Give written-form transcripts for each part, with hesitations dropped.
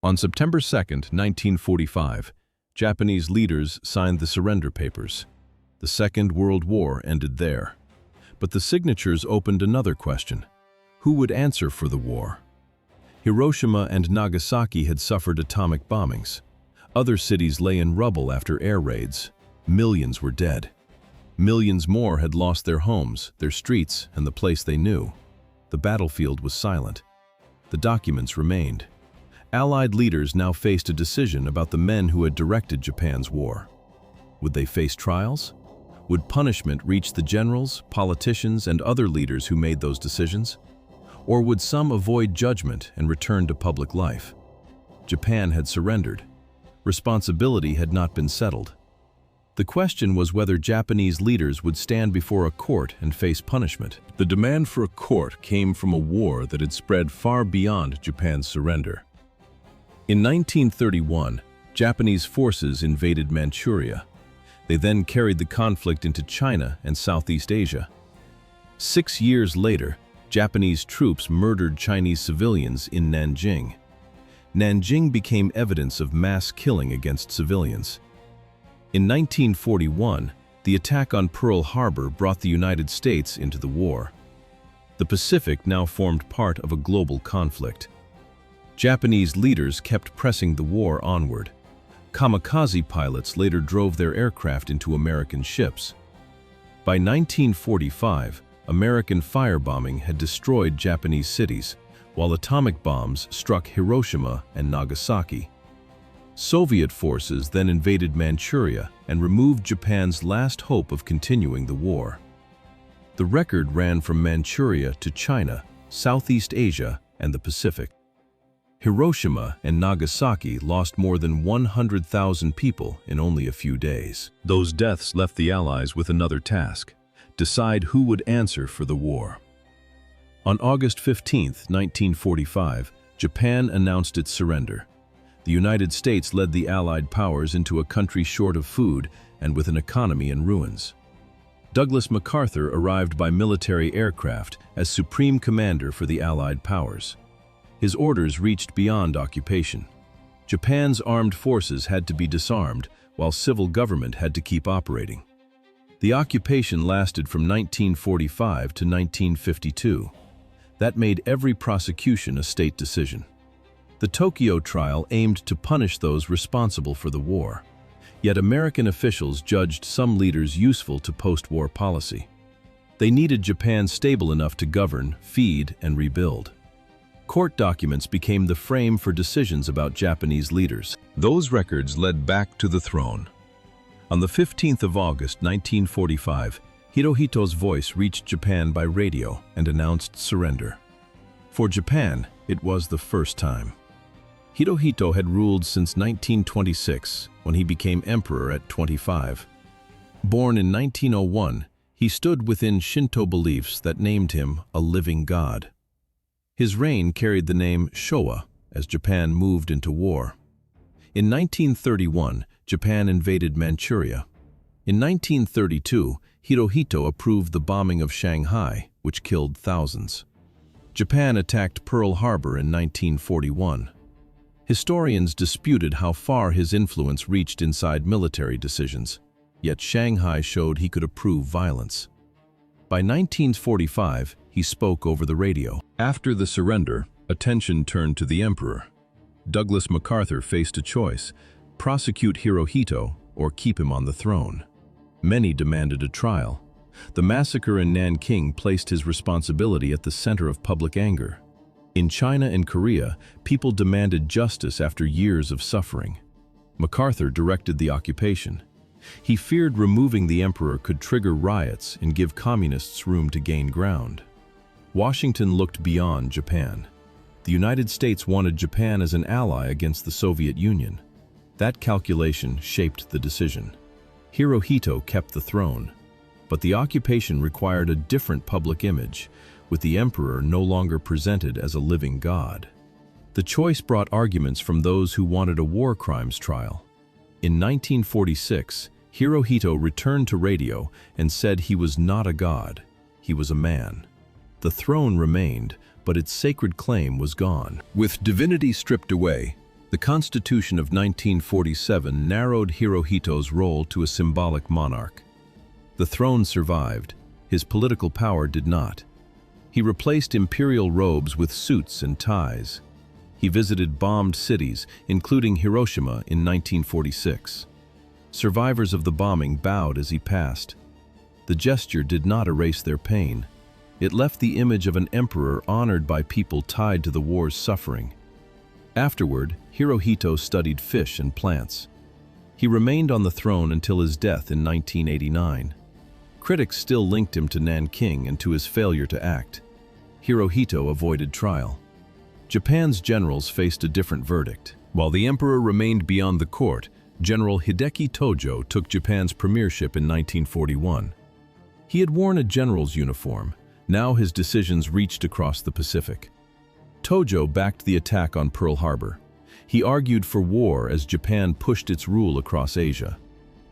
On September 2, 1945, Japanese leaders signed the surrender papers. The Second World War ended there. But the signatures opened another question. Who would answer for the war? Hiroshima and Nagasaki had suffered atomic bombings. Other cities lay in rubble after air raids. Millions were dead. Millions more had lost their homes, their streets, and the place they knew. The battlefield was silent. The documents remained. Allied leaders now faced a decision about the men who had directed Japan's war. Would they face trials? Would punishment reach the generals, politicians, and other leaders who made those decisions? Or would some avoid judgment and return to public life? Japan had surrendered. Responsibility had not been settled. The question was whether Japanese leaders would stand before a court and face punishment. The demand for a court came from a war that had spread far beyond Japan's surrender. In 1931, Japanese forces invaded Manchuria. They then carried the conflict into China and Southeast Asia. 6 years later, Japanese troops murdered Chinese civilians in Nanjing. Nanjing became evidence of mass killing against civilians. In 1941, the attack on Pearl Harbor brought the United States into the war. The Pacific now formed part of a global conflict. Japanese leaders kept pressing the war onward. Kamikaze pilots later drove their aircraft into American ships. By 1945, American firebombing had destroyed Japanese cities, while atomic bombs struck Hiroshima and Nagasaki. Soviet forces then invaded Manchuria and removed Japan's last hope of continuing the war. The record ran from Manchuria to China, Southeast Asia, and the Pacific. Hiroshima and Nagasaki lost more than 100,000 people in only a few days. Those deaths left the Allies with another task: decide who would answer for the war. On August 15, 1945, Japan announced its surrender. The United States led the Allied powers into a country short of food and with an economy in ruins. Douglas MacArthur arrived by military aircraft as supreme commander for the Allied powers. His orders reached beyond occupation. Japan's armed forces had to be disarmed, while civil government had to keep operating. The occupation lasted from 1945 to 1952. That made every prosecution a state decision. The Tokyo trial aimed to punish those responsible for the war. Yet American officials judged some leaders useful to post-war policy. They needed Japan stable enough to govern, feed, and rebuild. Court documents became the frame for decisions about Japanese leaders. Those records led back to the throne. On the 15th of August, 1945, Hirohito's voice reached Japan by radio and announced surrender. For Japan, it was the first time. Hirohito had ruled since 1926, when he became emperor at 25. Born in 1901, he stood within Shinto beliefs that named him a living god. His reign carried the name Showa as Japan moved into war. In 1931, Japan invaded Manchuria. In 1932, Hirohito approved the bombing of Shanghai, which killed thousands. Japan attacked Pearl Harbor in 1941. Historians disputed how far his influence reached inside military decisions, yet Shanghai showed he could approve violence. By 1945, he spoke over the radio. After the surrender, attention turned to the emperor. Douglas MacArthur faced a choice: prosecute Hirohito or keep him on the throne. Many demanded a trial. The massacre in Nanking placed his responsibility at the center of public anger. In China and Korea, people demanded justice after years of suffering. MacArthur directed the occupation. He feared removing the emperor could trigger riots and give communists room to gain ground. Washington looked beyond Japan. The United States wanted Japan as an ally against the Soviet Union. That calculation shaped the decision. Hirohito kept the throne, but the occupation required a different public image, with the emperor no longer presented as a living god. The choice brought arguments from those who wanted a war crimes trial. In 1946, Hirohito returned to radio and said he was not a god, he was a man. The throne remained, but its sacred claim was gone. With divinity stripped away, The Constitution of 1947 narrowed Hirohito's role to a symbolic monarch. The throne survived, his political power did not. He replaced imperial robes with suits and ties. He visited bombed cities, including Hiroshima in 1946. Survivors of the bombing bowed as he passed. The gesture did not erase their pain. It left the image of an emperor honored by people tied to the war's suffering. Afterward, Hirohito studied fish and plants. He remained on the throne until his death in 1989. Critics still linked him to Nanking and to his failure to act. Hirohito avoided trial. Japan's generals faced a different verdict. While the emperor remained beyond the court, General Hideki Tojo took Japan's premiership in 1941. He had worn a general's uniform. Now his decisions reached across the Pacific. Tojo backed the attack on Pearl Harbor. He argued for war as Japan pushed its rule across Asia.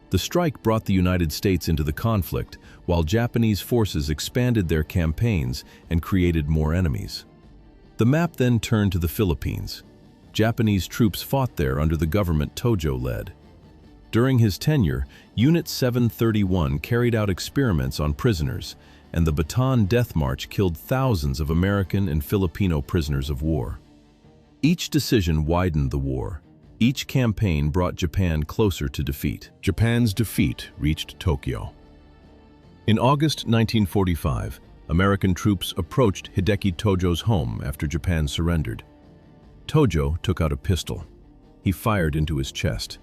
The strike brought the United States into the conflict, while Japanese forces expanded their campaigns and created more enemies. The map then turned to the Philippines. Japanese troops fought there under the government Tojo led. During his tenure, Unit 731 carried out experiments on prisoners, and the Bataan Death March killed thousands of American and Filipino prisoners of war. Each decision widened the war. Each campaign brought Japan closer to defeat. Japan's defeat reached Tokyo. In August 1945, American troops approached Hideki Tojo's home after Japan surrendered. Tojo took out a pistol. He fired into his chest.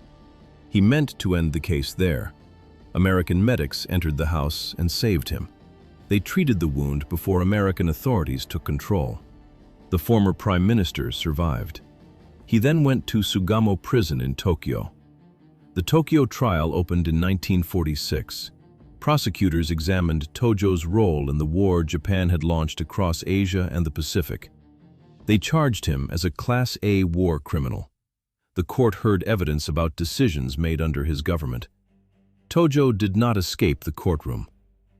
He meant to end the case there. American medics entered the house and saved him. They treated the wound before American authorities took control. The former prime minister survived. He then went to Sugamo prison in Tokyo. The Tokyo trial opened in 1946. Prosecutors examined Tojo's role in the war Japan had launched across Asia and the Pacific. They charged him as a Class A war criminal. The court heard evidence about decisions made under his government. Tojo did not escape the courtroom.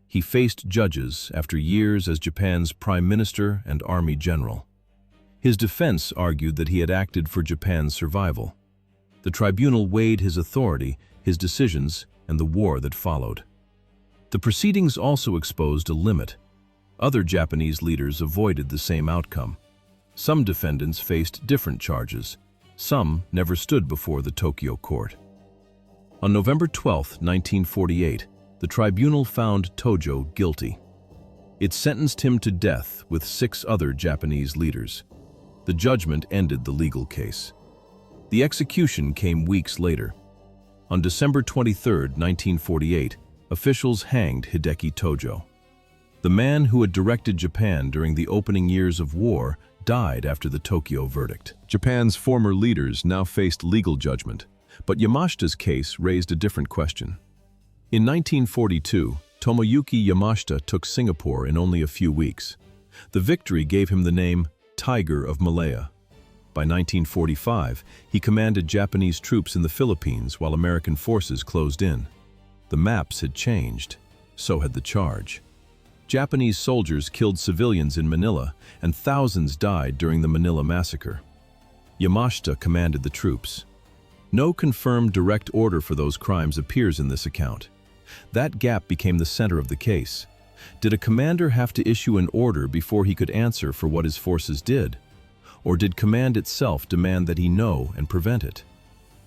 He faced judges after years as Japan's prime minister and army general. His defense argued that he had acted for Japan's survival. The tribunal weighed his authority, his decisions, and the war that followed. The proceedings also exposed a limit. Other Japanese leaders avoided the same outcome. Some defendants faced different charges. Some never stood before the Tokyo court. On November 12, 1948, the tribunal found Tojo guilty. It sentenced him to death with 6 other Japanese leaders. The judgment ended the legal case. The execution came weeks later. On December 23, 1948, officials hanged Hideki Tojo. The man who had directed Japan during the opening years of war died after the Tokyo verdict. Japan's former leaders now faced legal judgment, but Yamashita's case raised a different question. In 1942, Tomoyuki Yamashita took Singapore in only a few weeks. The victory gave him the name Tiger of Malaya. By 1945, he commanded Japanese troops in the Philippines while American forces closed in. The maps had changed. So had the charge. Japanese soldiers killed civilians in Manila, and thousands died during the Manila massacre. Yamashita commanded the troops. No confirmed direct order for those crimes appears in this account. That gap became the center of the case. Did a commander have to issue an order before he could answer for what his forces did? Or did command itself demand that he know and prevent it?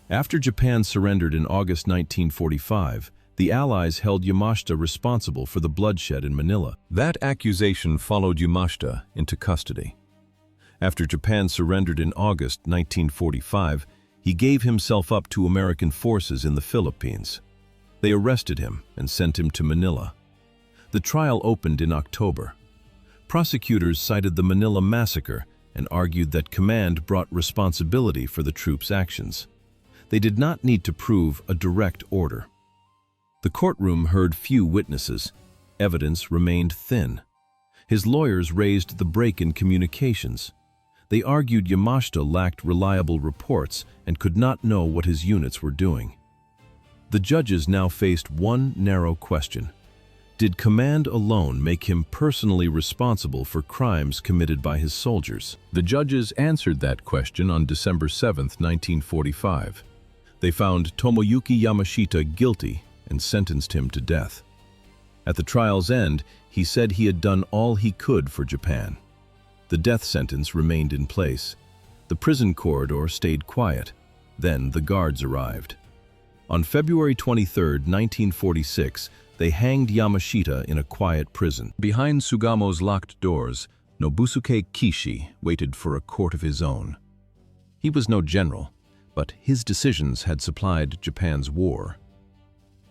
After Japan surrendered in August 1945, the Allies held Yamashita responsible for the bloodshed in Manila. That accusation followed Yamashita into custody. After Japan surrendered in August 1945, he gave himself up to American forces in the Philippines. They arrested him and sent him to Manila. The trial opened in October. Prosecutors cited the Manila massacre and argued that command brought responsibility for the troops' actions. They did not need to prove a direct order. The courtroom heard few witnesses. Evidence remained thin. His lawyers raised the break in communications. They argued Yamashita lacked reliable reports and could not know what his units were doing. The judges now faced one narrow question. Did command alone make him personally responsible for crimes committed by his soldiers? The judges answered that question on December 7, 1945. They found Tomoyuki Yamashita guilty and sentenced him to death. At the trial's end, he said he had done all he could for Japan. The death sentence remained in place. The prison corridor stayed quiet. Then the guards arrived. On February 23, 1946, they hanged Yamashita in a quiet prison. Behind Sugamo's locked doors, Nobusuke Kishi waited for a court of his own. He was no general, but his decisions had supplied Japan's war.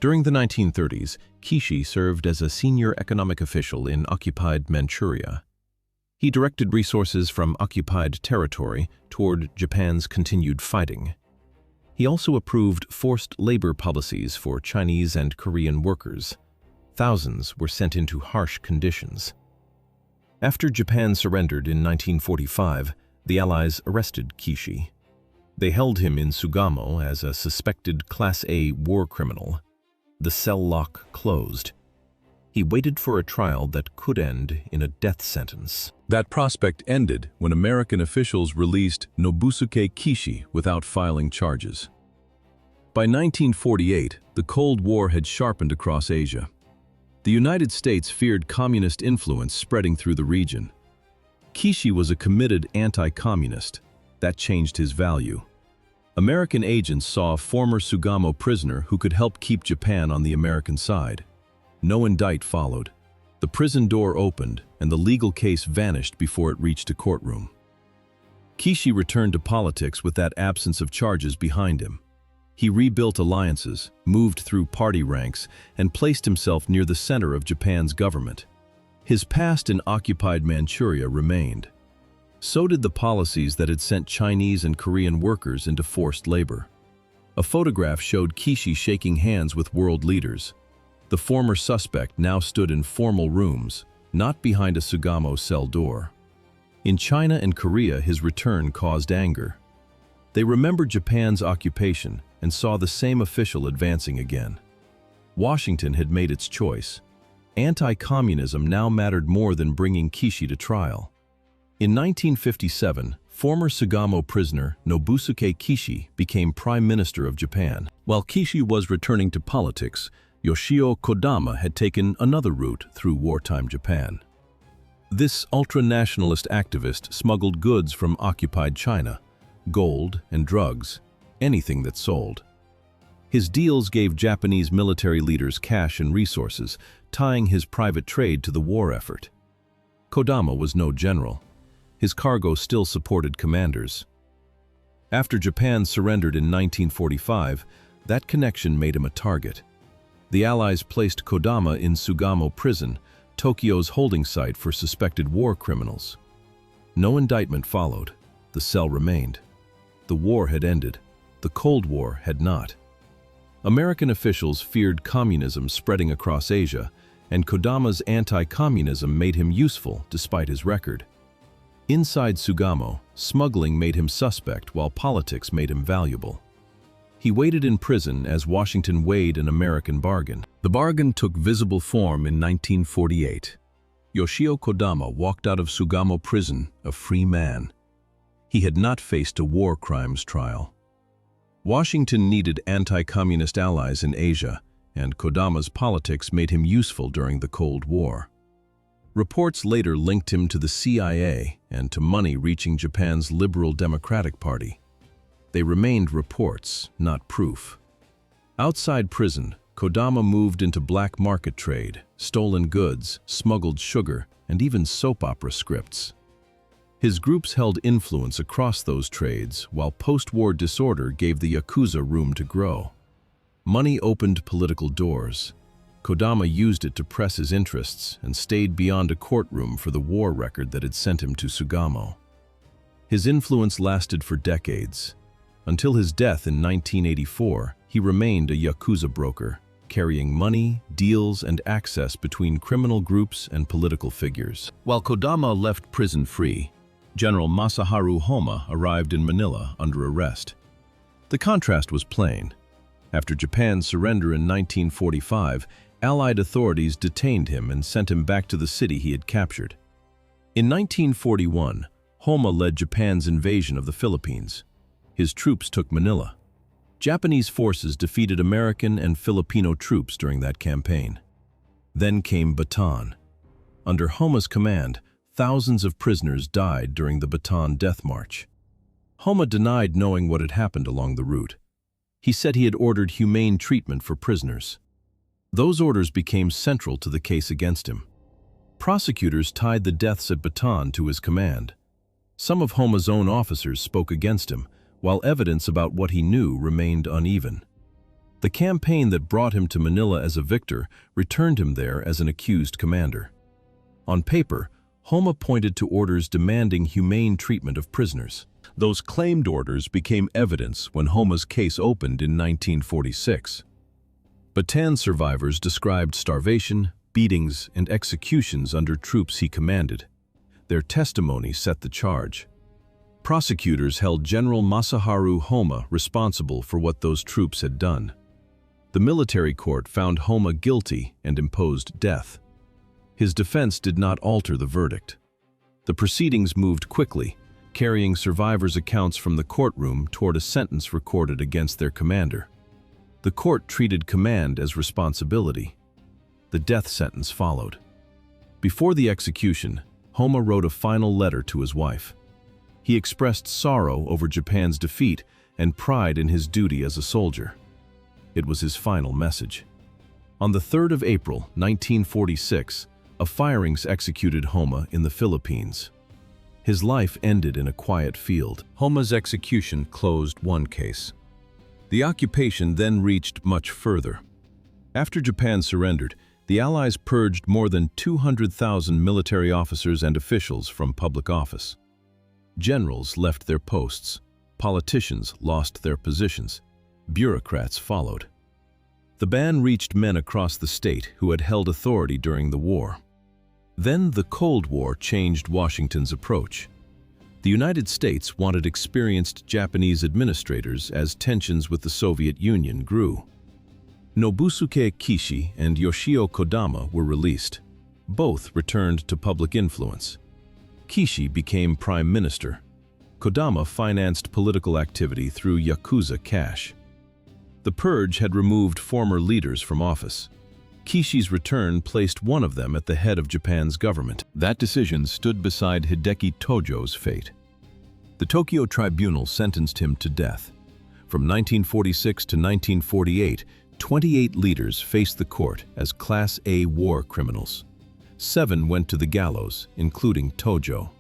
During the 1930s, Kishi served as a senior economic official in occupied Manchuria. He directed resources from occupied territory toward Japan's continued fighting. He also approved forced labor policies for Chinese and Korean workers. Thousands were sent into harsh conditions. After Japan surrendered in 1945, the Allies arrested Kishi. They held him in Sugamo as a suspected Class A war criminal. The cell lock closed. He waited for a trial that could end in a death sentence. That prospect ended when American officials released Nobusuke Kishi without filing charges. By 1948, the Cold War had sharpened across Asia. The United States feared communist influence spreading through the region. Kishi was a committed anti-communist. That changed his value. American agents saw a former Sugamo prisoner who could help keep Japan on the American side. No indict followed. The prison door opened, and the legal case vanished before it reached a courtroom. Kishi returned to politics with that absence of charges behind him. He rebuilt alliances, moved through party ranks, and placed himself near the center of Japan's government. His past in occupied Manchuria remained. So did the policies that had sent Chinese and Korean workers into forced labor. A photograph showed Kishi shaking hands with world leaders. The former suspect now stood in formal rooms, not behind a Sugamo cell door. In China and Korea, his return caused anger. They remembered Japan's occupation and saw the same official advancing again. Washington had made its choice. Anti-communism now mattered more than bringing Kishi to trial. In 1957, former Sugamo prisoner Nobusuke Kishi became Prime Minister of Japan. While Kishi was returning to politics, Yoshio Kodama had taken another route through wartime Japan. This ultra-nationalist activist smuggled goods from occupied China, gold and drugs, anything that sold. His deals gave Japanese military leaders cash and resources, tying his private trade to the war effort. Kodama was no general. His cargo still supported commanders. After Japan surrendered in 1945, that connection made him a target. The Allies placed Kodama in Sugamo prison, Tokyo's holding site for suspected war criminals. No indictment followed. The cell remained. The war had ended. The Cold War had not. American officials feared communism spreading across Asia, and Kodama's anti-communism made him useful despite his record. Inside Sugamo, smuggling made him suspect while politics made him valuable. He waited in prison as Washington weighed an American bargain. The bargain took visible form in 1948. Yoshio Kodama walked out of Sugamo prison a free man. He had not faced a war crimes trial. Washington needed anti-communist allies in Asia, and Kodama's politics made him useful during the Cold War. Reports later linked him to the CIA and to money reaching Japan's Liberal Democratic Party. They remained reports, not proof. Outside prison, Kodama moved into black market trade, stolen goods, smuggled sugar, and even soap opera scripts. His groups held influence across those trades, while post-war disorder gave the Yakuza room to grow. Money opened political doors. Kodama used it to press his interests and stayed beyond a courtroom for the war record that had sent him to Sugamo. His influence lasted for decades. Until his death in 1984, he remained a Yakuza broker, carrying money, deals, and access between criminal groups and political figures. While Kodama left prison free, General Masaharu Homa arrived in Manila under arrest. The contrast was plain. After Japan's surrender in 1945, Allied authorities detained him and sent him back to the city he had captured. In 1941, Homma led Japan's invasion of the Philippines. His troops took Manila. Japanese forces defeated American and Filipino troops during that campaign. Then came Bataan. Under Homma's command, thousands of prisoners died during the Bataan Death March. Homma denied knowing what had happened along the route. He said he had ordered humane treatment for prisoners. Those orders became central to the case against him. Prosecutors tied the deaths at Bataan to his command. Some of Homma's own officers spoke against him, while evidence about what he knew remained uneven. The campaign that brought him to Manila as a victor returned him there as an accused commander. On paper, Homma pointed to orders demanding humane treatment of prisoners. Those claimed orders became evidence when Homma's case opened in 1946. Bataan survivors described starvation, beatings, and executions under troops he commanded. Their testimony set the charge. Prosecutors held General Masaharu Homma responsible for what those troops had done. The military court found Homma guilty and imposed death. His defense did not alter the verdict. The proceedings moved quickly, carrying survivors' accounts from the courtroom toward a sentence recorded against their commander. The court treated command as responsibility. The death sentence followed. Before the execution, Homma wrote a final letter to his wife. He expressed sorrow over Japan's defeat and pride in his duty as a soldier. It was his final message. On the 3rd of April, 1946, a firings executed Homma in the Philippines. His life ended in a quiet field. Homma's execution closed one case. The occupation then reached much further. After Japan surrendered, the Allies purged more than 200,000 military officers and officials from public office. Generals left their posts, politicians lost their positions, bureaucrats followed. The ban reached men across the state who had held authority during the war. Then the Cold War changed Washington's approach. The United States wanted experienced Japanese administrators as tensions with the Soviet Union grew. Nobusuke Kishi and Yoshio Kodama were released. Both returned to public influence. Kishi became prime minister. Kodama financed political activity through Yakuza cash. The purge had removed former leaders from office. Kishi's return placed one of them at the head of Japan's government. That decision stood beside Hideki Tojo's fate. The Tokyo Tribunal sentenced him to death. From 1946 to 1948, 28 leaders faced the court as Class A war criminals. 7 went to the gallows, including Tojo.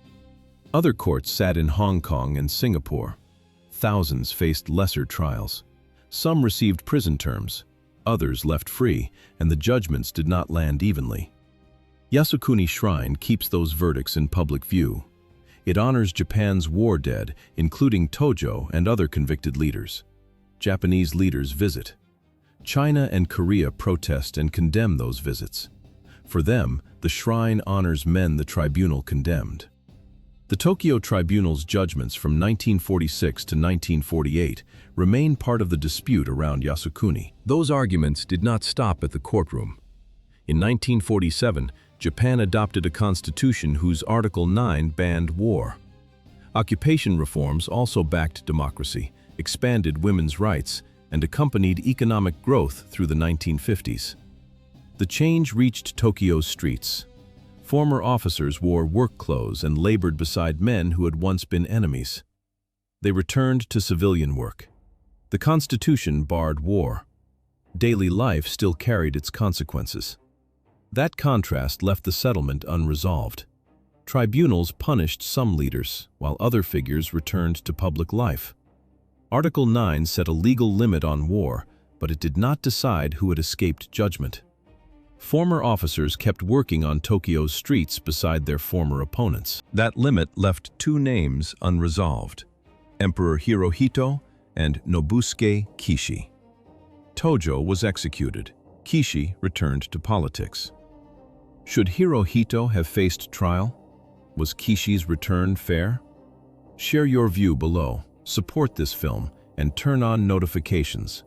Other courts sat in Hong Kong and Singapore. Thousands faced lesser trials. Some received prison terms, others left free, and the judgments did not land evenly. Yasukuni Shrine keeps those verdicts in public view. It honors Japan's war dead, including Tojo and other convicted leaders. Japanese leaders visit. China and Korea protest and condemn those visits. For them, the shrine honors men the tribunal condemned. The Tokyo Tribunal's judgments from 1946 to 1948 remain part of the dispute around Yasukuni. Those arguments did not stop at the courtroom. In 1947, Japan adopted a constitution whose Article 9 banned war. Occupation reforms also backed democracy, expanded women's rights, and accompanied economic growth through the 1950s. The change reached Tokyo's streets. Former officers wore work clothes and labored beside men who had once been enemies. They returned to civilian work. The Constitution barred war. Daily life still carried its consequences. That contrast left the settlement unresolved. Tribunals punished some leaders, while other figures returned to public life. Article 9 set a legal limit on war, but it did not decide who had escaped judgment. Former officers kept working on Tokyo's streets beside their former opponents. That limit left 2 names unresolved: Emperor Hirohito and Nobusuke Kishi. Tojo was executed. Kishi returned to politics. Should Hirohito have faced trial? Was Kishi's return fair? Share your view below, support this film, and turn on notifications.